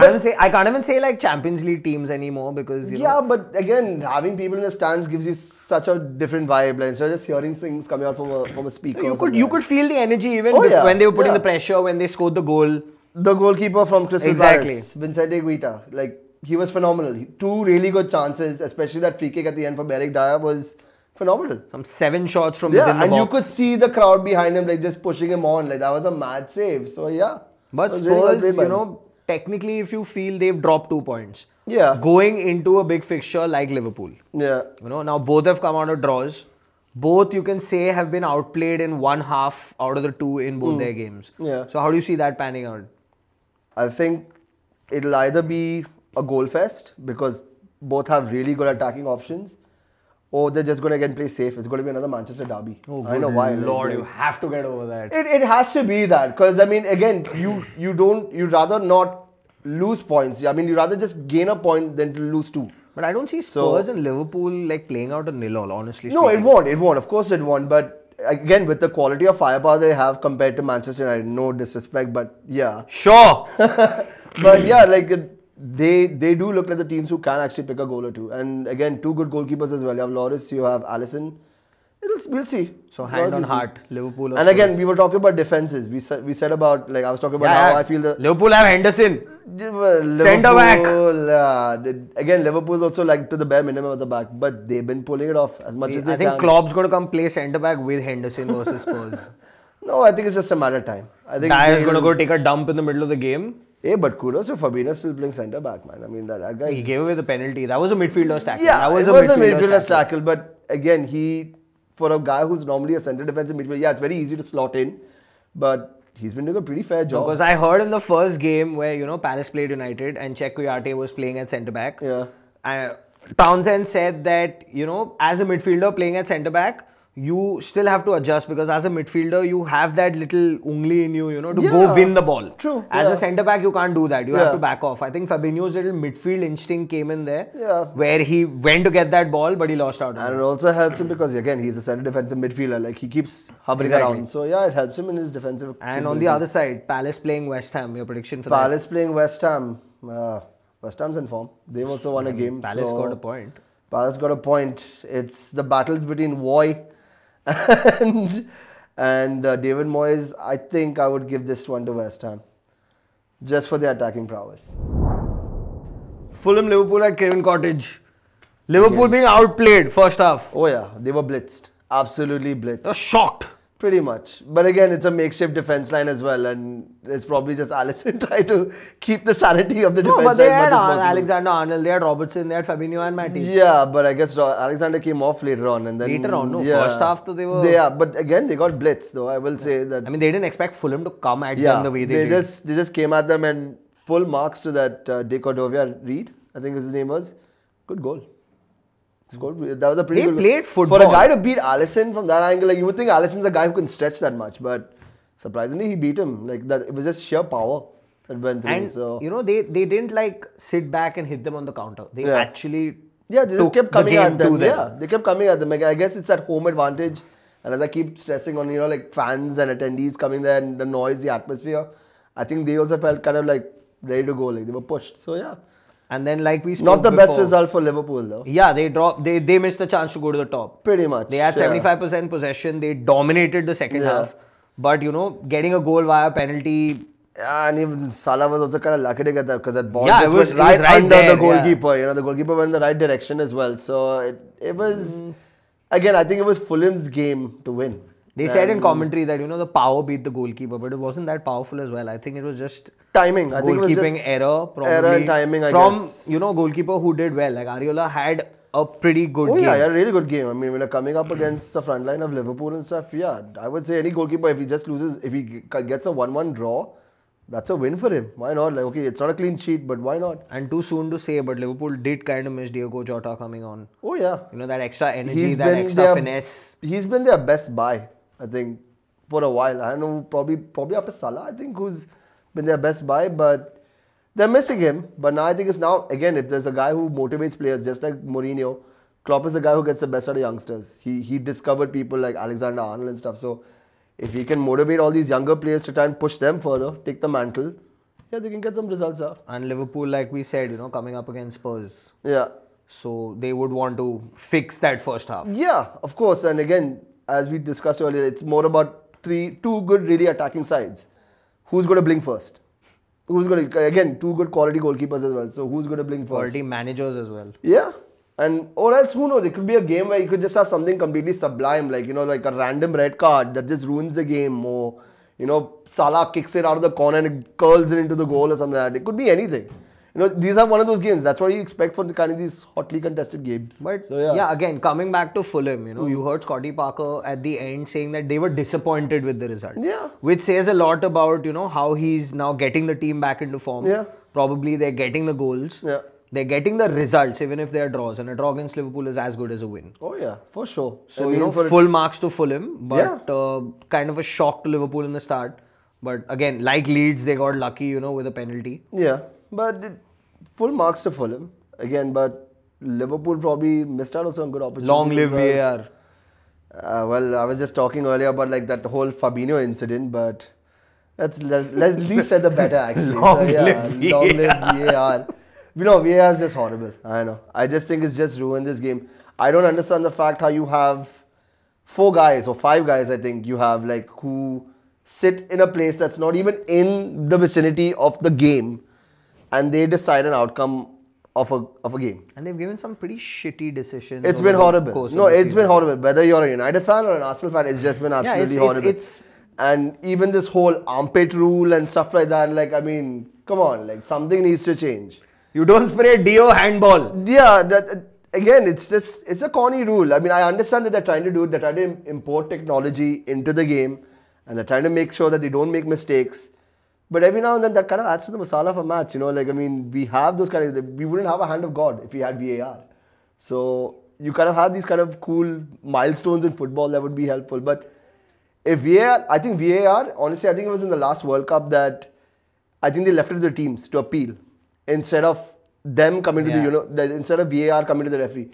can't even say like Champions League teams anymore because but again, having people in the stands gives you such a different vibe. Like, instead of just hearing things coming out from a speaker. You could feel the energy even yeah, when they were putting the pressure, when they scored the goal. The goalkeeper from Crystal Palace, Vincente Guita, like he was phenomenal. 2 really good chances, especially that free kick at the end for Beric Dyer was phenomenal. Some 7 shots from within the box. And you could see the crowd behind him, like just pushing him on. Like that was a mad save. So yeah. But Spurs, technically, if you feel they've dropped 2 points, going into a big fixture like Liverpool, now both have come out of draws. Both you can say have been outplayed in one half out of the 2 in both their games. Yeah. So how do you see that panning out? I think it'll either be a goal fest because both have really good attacking options, or they're just going to again play safe. It's going to be another Manchester derby. Oh, I know why. Lord, you have to get over that. It has to be that because I mean, again, you'd rather not lose points. I mean, you'd rather just gain a point than to lose 2. But I don't see Spurs and Liverpool like playing out a 0-0, honestly. No, it won't. Of course, it won't. But again, with the quality of firepower they have compared to Manchester United, no disrespect, but yeah. Sure. But yeah, like they do look like the teams who can actually pick a goal or 2. And again, 2 good goalkeepers as well. You have Lloris, you have Alisson. We'll see. So hand on heart, Liverpool. And again, we were talking about defenses. We said about like I was talking about how I feel the Liverpool have Henderson, centre back. Again, Liverpool's also like to the bare minimum at the back, but they've been pulling it off as much as they can. I think Klopp's going to come play centre back with Henderson versus Spurs. No, I think it's just a matter of time. I think Dyer's going to go take a dump in the middle of the game. Hey, but kudos to Fabinho still playing centre back, man. I mean that guy. He gave away the penalty. That was a midfielder's tackle. Yeah, that was a midfielder's tackle. But again, for a guy who's normally a centre defensive midfielder, it's very easy to slot in, but he's been doing a pretty fair job. Because I heard in the first game where Palace played United and Czech Kouyaté was playing at centre back. Yeah. Townsend said that as a midfielder playing at centre back, you still have to adjust because as a midfielder you have that little ungli in you, to go win the ball. True. As a centre back you can't do that. You have to back off. I think Fabinho's little midfield instinct came in there, where he went to get that ball but he lost out. And it also helps him because again he's a centre defensive midfielder. Like he keeps hovering around. So yeah, it helps him in his defensive. And on the other side, Palace playing West Ham. Your prediction for Palace playing West Ham. West Ham's in form. They've also won a game. Palace got a point. Palace got a point. It's the battles between Roy and David Moyes. I think I would give this one to West Ham just for the attacking prowess. Fulham Liverpool at Craven Cottage. Liverpool being outplayed first half. Oh yeah, they were blitzed. Absolutely blitzed. They were shocked. Pretty much. But again, it's a makeshift defense line as well, and it's probably just Alisson trying to keep the sanity of the defense No, but they line as had much as possible. Alexander-Arnold, they had Robertson, they had Fabinho and Matip. Yeah, but I guess Alexander came off later on, and then Later on, no, first half though they were. Yeah, but again they got blitzed though. I will say that. I mean, they didn't expect Fulham to come at them the way they did. they just came at them, and full marks to that De Cordova Reed, I think his name was. Good goal. That was a pretty They good played football. For a guy to beat Alisson from that angle, like you would think Alisson's a guy who can stretch that much, but surprisingly he beat him. Like that, it was just sheer power that went through. And So you know, they didn't like sit back and hit them on the counter. They actually they just took kept the coming game at them. to Yeah, they kept coming at them. Like, I guess it's that home advantage. And as I keep stressing on, like fans and attendees coming there and the noise, the atmosphere, I think they also felt kind of like ready to go. Like they were pushed. So yeah. And then, like we spoke Not the best before, result for Liverpool though. Yeah, they missed a chance to go to the top. Pretty much. They had 75% possession. They dominated the second half. But getting a goal via penalty. Yeah, and even Salah was also kind of lucky to get that because that ball Yeah, just it was went right right under there, the goalkeeper. The goalkeeper went in the right direction as well. So it was, again, I think it was Fulham's game to win. They said in commentary that, the power beat the goalkeeper, but it wasn't that powerful as well. I think it was just timing. I think it was goalkeeping just error, probably. Error and timing, I from, guess. goalkeeper who did well. Like Areola had a pretty good game. Yeah, really good game. I mean, when you're coming up against the front line of Liverpool and stuff, yeah, I would say any goalkeeper, if he just loses, if he gets a 1-1 draw, that's a win for him. Why not? Like, okay, it's not a clean sheet, but why not? And too soon to say, but Liverpool did kind of miss Diogo Jota coming on. Oh, yeah. That extra energy, that extra finesse. He's been their best buy, I think, for a while. I don't know, probably after Salah, I think, who's been their best buy, but they're missing him. But now I think it's now, again, if there's a guy who motivates players, just like Mourinho, Klopp is the guy who gets the best out of youngsters. He discovered people like Alexander-Arnold and stuff. So if he can motivate all these younger players to try and push them further, take the mantle, yeah, they can get some results out. And Liverpool, like we said, coming up against Spurs. Yeah. So they would want to fix that first half. Yeah, of course. And again, as we discussed earlier, it's more about two good really attacking sides. Who's going to blink first? Who's going to, again, two good quality goalkeepers as well. So who's going to blink first? Quality managers as well. Yeah. And or else who knows, it could be a game where you could just have something completely sublime, like like a random red card that just ruins the game, or Salah kicks it out of the corner and it curls it into the goal or something like that. It could be anything. These are one of those games. That's what you expect from the kind of these hotly contested games. But yeah, again, coming back to Fulham, you heard Scotty Parker at the end saying that they were disappointed with the result. Yeah. Which says a lot about, how he's now getting the team back into form. Yeah. Probably they're getting the goals. Yeah. They're getting the results, even if they're draws. And a draw against Liverpool is as good as a win. Oh yeah, for sure. So, full marks to Fulham, but kind of a shock to Liverpool in the start. But again, like Leeds, they got lucky, with a penalty. Yeah, but full marks to Fulham. Again, but Liverpool probably missed out on some good opportunities. Long live VAR. Well, I was just talking earlier about like that whole Fabinho incident, but let's least said the better actually. Long live VAR. VAR is just horrible. I know. I just think it's just ruined this game. I don't understand the fact how you have 4 guys or 5 guys, I think you have, like, who sit in a place that's not even in the vicinity of the game, and they decide an outcome of a game. And they've given some pretty shitty decisions. It's been horrible. No, it's been horrible. Whether you're a United fan or an Arsenal fan, it's just been absolutely horrible. And even this whole armpit rule and stuff like that, like, I mean, come on, like, something needs to change. You don't spray Dio handball. Yeah, again, it's a corny rule. I mean, I understand that they're trying to do it. They're trying to import technology into the game, and they're trying to make sure that they don't make mistakes. But every now and then, that kind of adds to the masala of a match. Like, I mean, we have those kind of, we wouldn't have a hand of God if we had VAR. So you kind of have these kind of cool milestones in football that would be helpful. But if VAR, I think VAR, honestly, I think it was in the last World Cup that I think they left it to the teams to appeal. Instead of them coming to instead of VAR coming to the referee,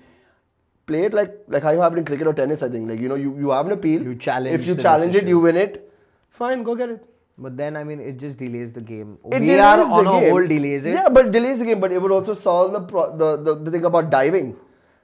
play it like how you have it in cricket or tennis. I think, like, you have an appeal. You challenge. If you challenge it, you win it. Fine, go get it. But then, I mean, it just delays the game. It VAR on a whole delays it. Yeah, but it delays the game. But it would also solve the thing about diving.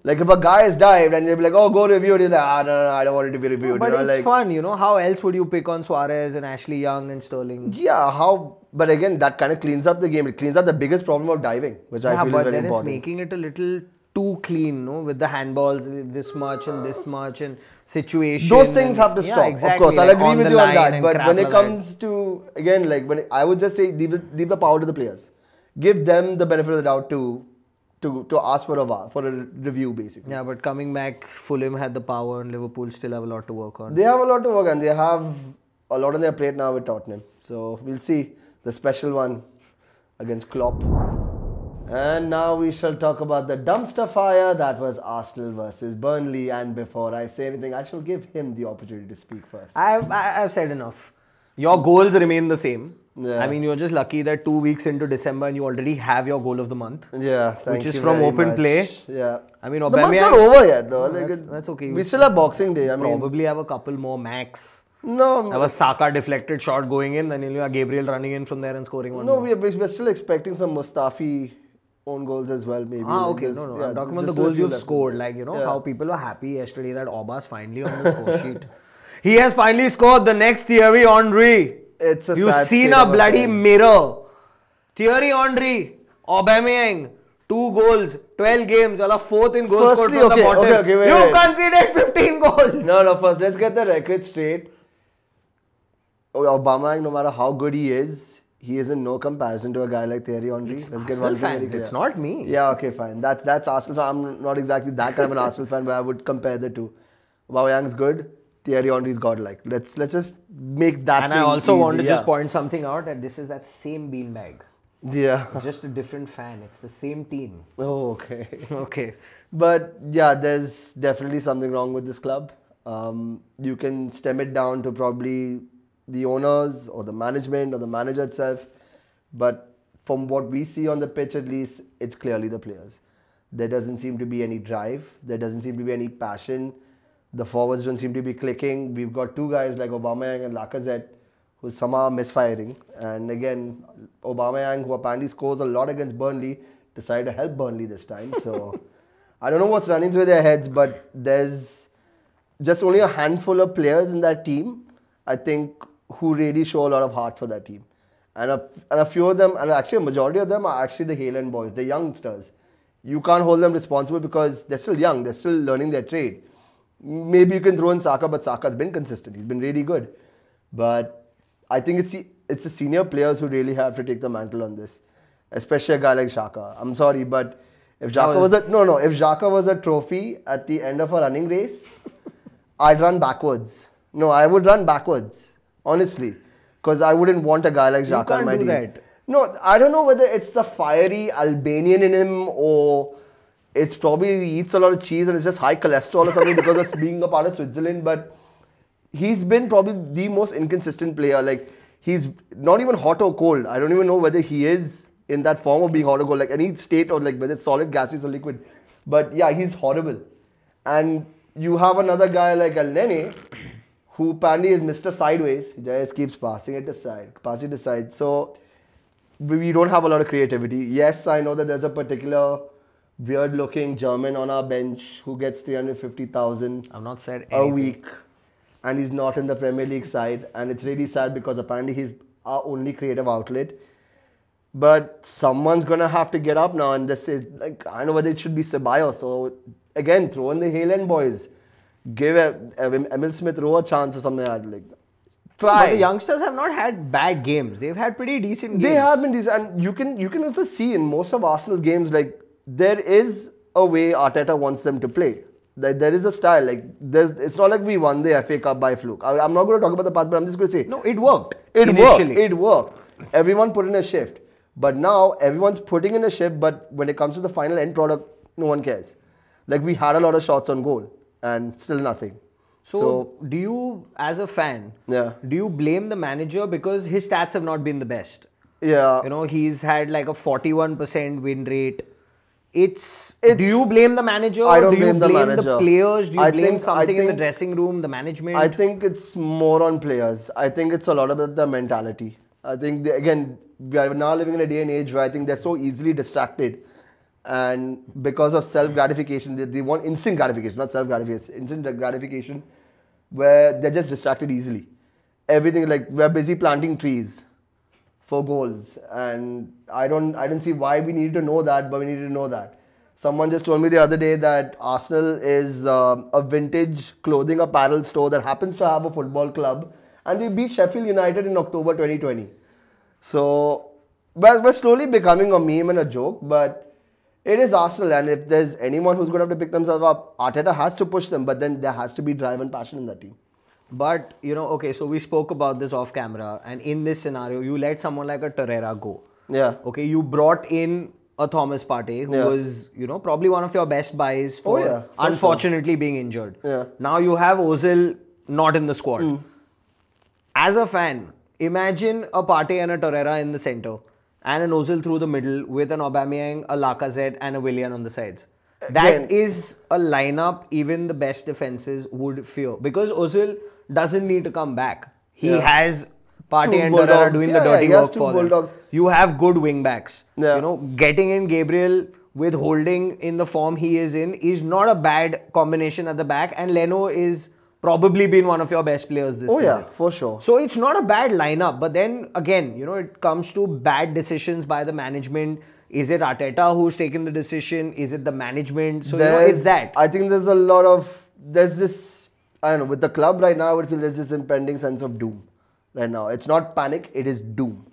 Like, if a guy has dived and they'll be like, oh, go review it, he's like, no, I don't want it to be reviewed. But it's fun, How else would you pick on Suarez and Ashley Young and Sterling? Yeah, how? But again, that kind of cleans up the game. It cleans up the biggest problem of diving, which I feel is very important. But then it's making it a little too clean, no, with the handballs this much and situation. Those things have to yeah, stop. exactly, Of course, I'll like agree on with the you on line that. and But crap when it like comes to, again, like I would just say leave the power to the players. Give them the benefit of the doubt to ask for a review, basically. yeah, but coming back, Fulham had the power and Liverpool still have a lot to work on. They have a lot to work on. They have a lot on their plate now with Tottenham. So we'll see the special one against Klopp. And now we shall talk about the dumpster fire that was Arsenal versus Burnley. And before I say anything, I shall give him the opportunity to speak first. I've said enough. Your goals remain the same. Yeah. I mean, you're just lucky that 2 weeks into December and you already have your goal of the month. Yeah, thank Which is you from very open much. play. Yeah. I mean, The month's not Aubameyang- over yet, though. No, Like that's okay. We still have Boxing Day. I mean, Probably have a couple more max. no, That was Saka deflected shot going in, then you'll have Gabriel running in from there and scoring one no, more. we're still expecting some Mustafi own goals as well, maybe. Ah, Like okay. this- No. yeah, I'm talking about there's the still a goals few you've left. scored. Like, you know, Yeah. how people were happy yesterday that Aubameyang's finally on the score sheet. He has finally scored the next Thierry Henry. It's a You've sad seen state a of bloody affairs. mirror. Thierry Henry, Aubameyang, 2 goals, 12 games, all 4th in goals scored Firstly, from the okay, bottom. okay, wait, you wait. conceded 15 goals. No, first let's get the record straight. Aubameyang, no matter how good he is in no comparison to a guy like Thierry Henry. Let's get one thing very fans, clear. it's not me. Yeah, okay, fine. That's Arsenal fan. I'm not exactly that kind of an Arsenal fan, but I would compare the two. Aubameyang's good. Thierry Henry's godlike. Let's just make that. And I thing also want to easy, just yeah. point something out that this is that same beanbag. Yeah. It's just a different fan. It's the same team. Oh, okay. Okay. But yeah, there's definitely something wrong with this club. You can stem it down to probably the owners or the management or the manager itself. But from what we see on the pitch, at least, it's clearly the players. There doesn't seem to be any drive. There doesn't seem to be any passion. The forwards don't seem to be clicking. We've got 2 guys like Aubameyang and Lacazette who somehow are misfiring. And again, Aubameyang, who apparently scores a lot against Burnley, decided to help Burnley this time. So I don't know what's running through their heads, but there's just only a handful of players in that team, I think, who really show a lot of heart for that team. And a few of them, and actually a majority of them are actually the Haaland boys, the youngsters. You can't hold them responsible because they're still young, they're still learning their trade. Maybe you can throw in Saka, but Saka's been consistent. He's been really good. But I think it's the senior players who really have to take the mantle on this, especially a guy like Xhaka. I'm sorry, but if Xhaka if Xhaka was a trophy at the end of a running race, I'd run backwards. No, I would run backwards, honestly, because I wouldn't want a guy like Xhaka on my team. That. No, I don't know whether it's the fiery Albanian in him or it's probably he eats a lot of cheese and it's just high cholesterol or something because of being a part of Switzerland. But he's been probably the most inconsistent player. Like, he's not even hot or cold. I don't even know whether he is in that form of being hot or cold, like any state or like whether it's solid, gaseous or liquid. But yeah, he's horrible. And you have another guy like El Nene, who apparently is Mr. Sideways. He just keeps passing it aside. So we don't have a lot of creativity. Yes, I know that there's a particular weird-looking German on our bench who gets 350,000 I've not said a anything. week, and he's not in the Premier League side, and it's really sad because apparently he's our only creative outlet. But someone's gonna have to get up now and just say, like, I don't know whether it should be Ceballos. So again, throw in the Haaland boys, give Emil Smith Rowe a chance or something like that. Try. But the youngsters have not had bad games. They've had pretty decent games. They have been decent, and you can also see in most of Arsenal's games, like, there is a way Arteta wants them to play. Like, there is a style. Like, it's not like we won the FA Cup by fluke. I'm not going to talk about the past, but I'm just going to say No, it worked. It worked. Everyone put in a shift, but now everyone's putting in a shift. But when it comes to the final end product, no one cares. Like, we had a lot of shots on goal, and still nothing. So, do you, as a fan, Yeah. do you blame the manager because his stats have not been the best? Yeah. You know, he's had like a 41% win rate. Do you blame the manager? I don't do you blame the manager. the players? Do you I blame think- something I in the think- dressing room, the management? I think it's more on players. I think it's a lot about the mentality. I think, again, we are now living in a day and age where I think they're so easily distracted. And because of self-gratification, they want instant gratification, not self-gratification, instant gratification, where they're just distracted easily. Everything, like, we're busy planting trees for goals. And I don't see why we need to know that, but we need to know that. Someone just told me the other day that Arsenal is a vintage clothing apparel store that happens to have a football club, and they beat Sheffield United in October 2020. So, we're slowly becoming a meme and a joke, but it is Arsenal, and if there's anyone who's going to have to pick themselves up, Arteta has to push them, but then there has to be drive and passion in that team. But, okay, so we spoke about this off camera, and in this scenario, you let someone like a Torreira go. Yeah. Okay, you brought in a Thomas Partey, who was, probably one of your best buys for unfortunately being injured. Yeah. Now you have Ozil not in the squad. As a fan, imagine a Partey and a Torreira in the centre and an Ozil through the middle with an Aubameyang, a Lacazette and a Willian on the sides. That is a lineup even the best defenses would fear, because Ozil doesn't need to come back. He has Partey and Torreira doing the dirty work for them. You have good wing backs. Getting in Gabriel with Holding in the form he is in is not a bad combination at the back, and Leno is probably been one of your best players this season. Oh yeah, for sure. So it's not a bad lineup, but then again, it comes to bad decisions by the management. Is it Arteta who's taken the decision? Is it the management? So it's that. I think there's a lot of, there's this, I don't know, with the club right now, I would feel there's this impending sense of doom right now. It's not panic, it is doom.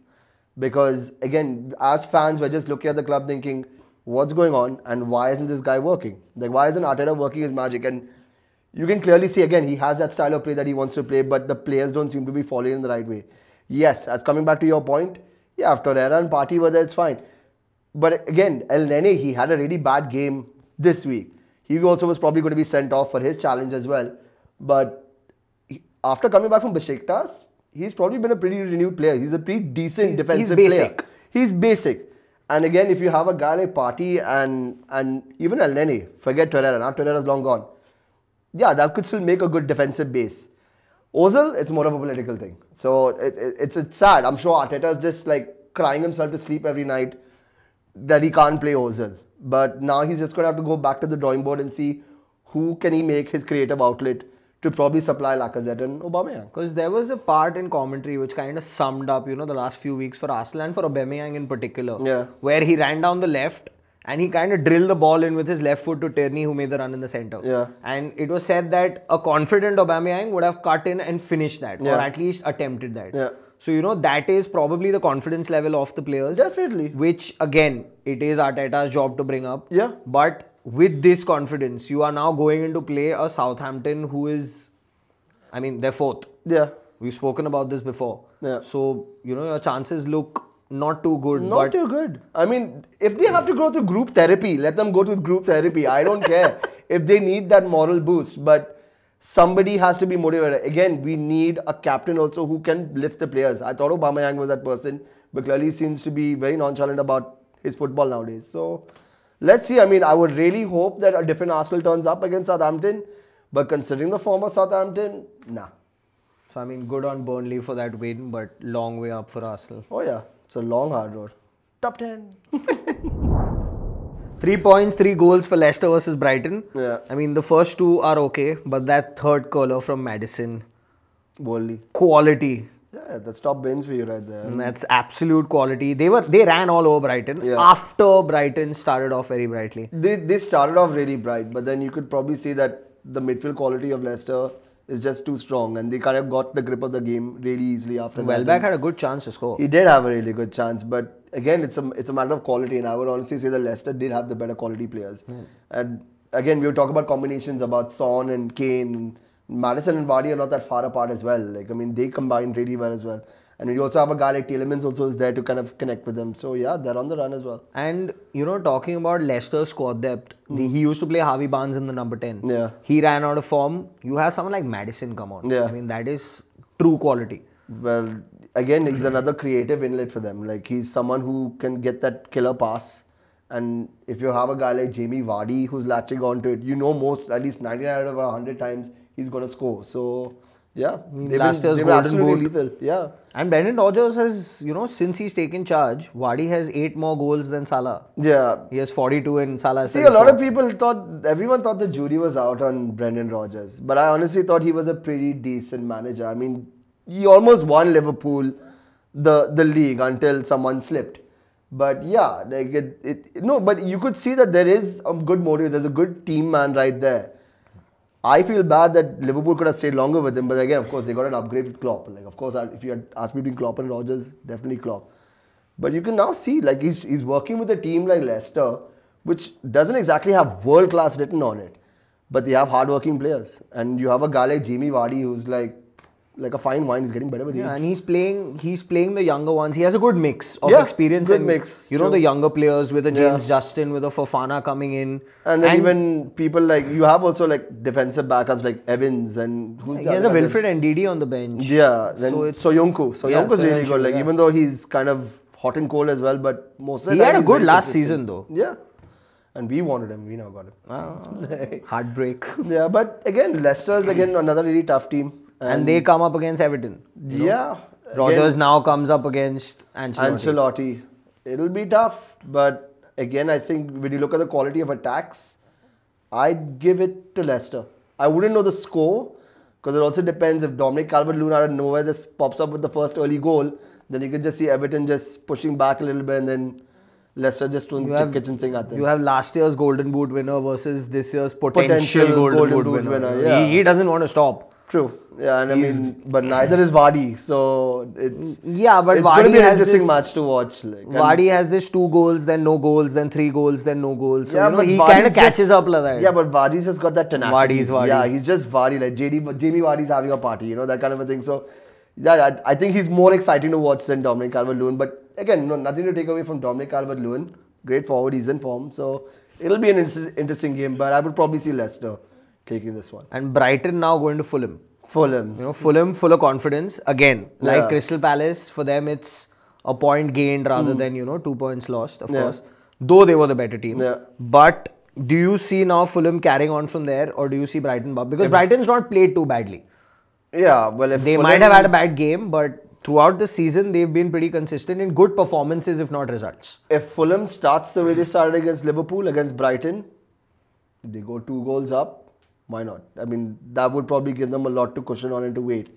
Because again, as fans, we're just looking at the club thinking, what's going on and why isn't this guy working? Like, why isn't Arteta working his magic? And you can clearly see, again, he has that style of play that he wants to play, but the players don't seem to be following in the right way. Yes, as coming back to your point, yeah, if Torreira and Partey were there, it's fine. But again, El Nene, he had a really bad game this week. He also was probably going to be sent off for his challenge as well. But after coming back from Besiktas, he's probably been a pretty renewed player. He's a pretty decent defensive player. He's basic. And again, if you have a guy like Partey and even El Nene, forget Torreira, now Torreira's long gone. Yeah, that could still make a good defensive base. Ozil, it's more of a political thing. So it's sad. I'm sure Arteta's just like crying himself to sleep every night that he can't play Ozil. But now he's just going to have to go back to the drawing board and see who can he make his creative outlet to probably supply Lacazette and Aubameyang. Because there was a part in commentary which kind of summed up, the last few weeks for Arsenal and for Aubameyang in particular. Where he ran down the left and he kind of drilled the ball in with his left foot to Tierney, who made the run in the centre. And it was said that a confident Aubameyang would have cut in and finished that, or at least attempted that. So, that is probably the confidence level of the players. Definitely. Which, again, it is Arteta's job to bring up. But with this confidence, you are now going into play a Southampton who is, they're fourth. We've spoken about this before. So, your chances look not too good. Not too good. If they have to go to group therapy, let them go to group therapy. I don't care if they need that moral boost. But somebody has to be motivated. Again, we need a captain also who can lift the players. I thought Aubameyang was that person, but clearly he seems to be very nonchalant about his football nowadays. So, let's see. I would really hope that a different Arsenal turns up against Southampton. But considering the form of Southampton, nah. So, good on Burnley for that win, but long way up for Arsenal. Oh yeah, it's a long, hard road. Top 10. 3 points, 3 goals for Leicester versus Brighton. The first two are okay, but that third curler from Maddison. Burnley. Quality. Yeah, that's top bins for you right there. And that's absolute quality. They ran all over Brighton after Brighton started off very brightly. They started off really bright, but then you could probably see that the midfield quality of Leicester is just too strong, and they kind of got the grip of the game really easily after that. Welbeck had a good chance to score. He did have a really good chance, but again, it's a matter of quality, and I would honestly say that Leicester did have the better quality players. And again, we were talking about combinations about Son and Kane. Maddison and Vardy are not that far apart as well. They combine really well as well. And you also have a guy like Tielemans also is there to kind of connect with them. So yeah, they're on the run as well. And talking about Leicester's squad depth, he used to play Harvey Barnes in the number 10. He ran out of form. You have someone like Maddison come on. That is true quality. Well, again, he's another creative inlet for them. He's someone who can get that killer pass. And if you have a guy like Jamie Vardy who's latching onto it, at least 99 out of 100 times, he's going to score. So, yeah, they've been absolutely lethal. Yeah. And Brendan Rodgers has, since he's taken charge, Vardy has 8 more goals than Salah. Yeah. He has 42 and Salah has 34. A lot of people everyone thought the jury was out on Brendan Rodgers. But I honestly thought he was a pretty decent manager. He almost won Liverpool the league until someone slipped. But yeah, like no, but you could see that there is a good motive. There's a good team man right there. I feel bad that Liverpool could have stayed longer with him, but again, of course, they got an upgrade with Klopp. Like, of course, if you had asked me between Klopp and Rodgers, definitely Klopp. But you can now see, like, he's working with a team like Leicester, which doesn't exactly have world class written on it, but they have hardworking players, and you have a guy like Jamie Vardy who's like a fine wine. He's getting better with age. Yeah, and he's playing the younger ones. He has a good mix of Yeah, experience good and mix, you know true. the younger players with a James Yeah. Justin, with a Fofana coming in, And then even people like, you have also like defensive backups like Evans and who's he the has a other guy? Wilfred Ndidi on the bench. Yeah, then Soyuncu. Soyuncu's really Soyuncu, good. Like yeah. even though he's kind of hot and cold as well, but most of the He time had a he's good very last consistent. season though. Yeah, and we wanted him. We now got him. Heartbreak. Yeah, but again, Leicester's again another really tough team. And they come up against Everton. Yeah, Rodgers now comes up against Ancelotti. Ancelotti. It'll be tough, but again, I think when you look at the quality of attacks, I'd give it to Leicester. I wouldn't know the score because it also depends if Dominic Calvert-Lewin out of nowhere just pops up with the first early goal, then you could just see Everton just pushing back a little bit and then Leicester just throwing kitchen sink at them. You have last year's Golden Boot winner versus this year's potential Golden Boot Boot winner. yeah. He doesn't want to stop. True. Yeah, and I mean, but neither is Vardy, so it's But it's going to Vardy be an has interesting this, match to watch. Like, and- Vardy has this 2 goals, then no goals, then 3 goals, then no goals. So yeah, but he Vardy's kind of catches just- up like that. Yeah, but Vardy's just got that tenacity. Vardy's Vardy. Yeah, he's just Vardy. Like Jamie Vardy's having a party, you know, that kind of a thing. So, yeah, I think he's more exciting to watch than Dominic Calvert-Lewin. But again, no, nothing to take away from Dominic Calvert-Lewin. Great forward, he's in form. So, it'll be an interesting game. But I would probably see Leicester taking this one. And Brighton now going to Fulham. Fulham. You know, Fulham full of confidence. Again, like Yeah. Crystal Palace, for them it's a point gained rather than, 2 points lost, of Yeah. course. Though they were the better team. Yeah. But do you see now Fulham carrying on from there, or do you see Brighton? Because Brighton's not played too badly. Yeah, well, if They Fulham, might have had a bad game, but throughout the season they've been pretty consistent in good performances, if not results. If Fulham starts the way they started against Liverpool, against Brighton, they go 2 goals up. Why not? I mean, that would probably give them a lot to cushion on and to wait.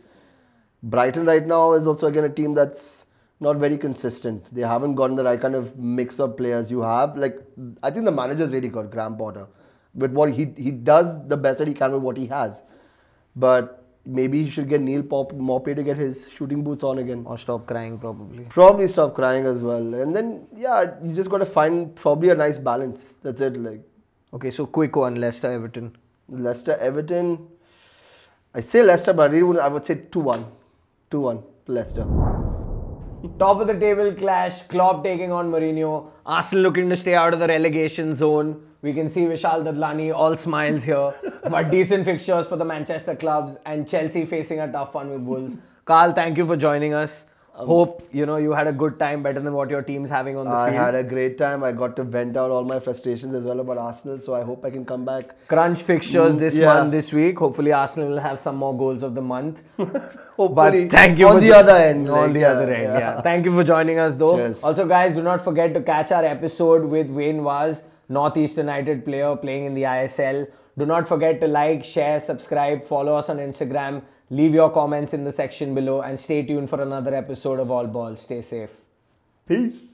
Brighton right now is also again a team that's not very consistent. They haven't gotten the right kind of mix of players you have. Like, I think the manager's really good, Graham Potter. With what he does the best that he can with what he has. But maybe he should get Neil Maupay to get his shooting boots on again. Or stop crying, probably. Probably stop crying as well. And then, yeah, you just got to find probably a nice balance. That's it. Like, Okay, so quick one, Leicester Everton. Leicester Everton. I say Leicester, but I would say 2-1. 2-1 Leicester. Top of the table clash, Klopp taking on Mourinho, Arsenal looking to stay out of the relegation zone. We can see Vishal Dadlani all smiles here, but decent fixtures for the Manchester clubs, and Chelsea facing a tough one with Wolves. Carl, thank you for joining us. Hope you had a good time, better than what your team's having on the I field. had a great time. I got to vent out all my frustrations as well about Arsenal, so I hope I can come back. Crunch fixtures this yeah. month, this week. Hopefully Arsenal will have some more goals of the month. Hopefully, But thank you on for the other end. On like, the yeah, other end, yeah. yeah. Thank you for joining us though. Cheers. Also guys, do not forget to catch our episode with Wayne Vaz, Northeast United player playing in the ISL. Do not forget to like, share, subscribe, follow us on Instagram. Leave your comments in the section below and stay tuned for another episode of All Balls. Stay safe. Peace.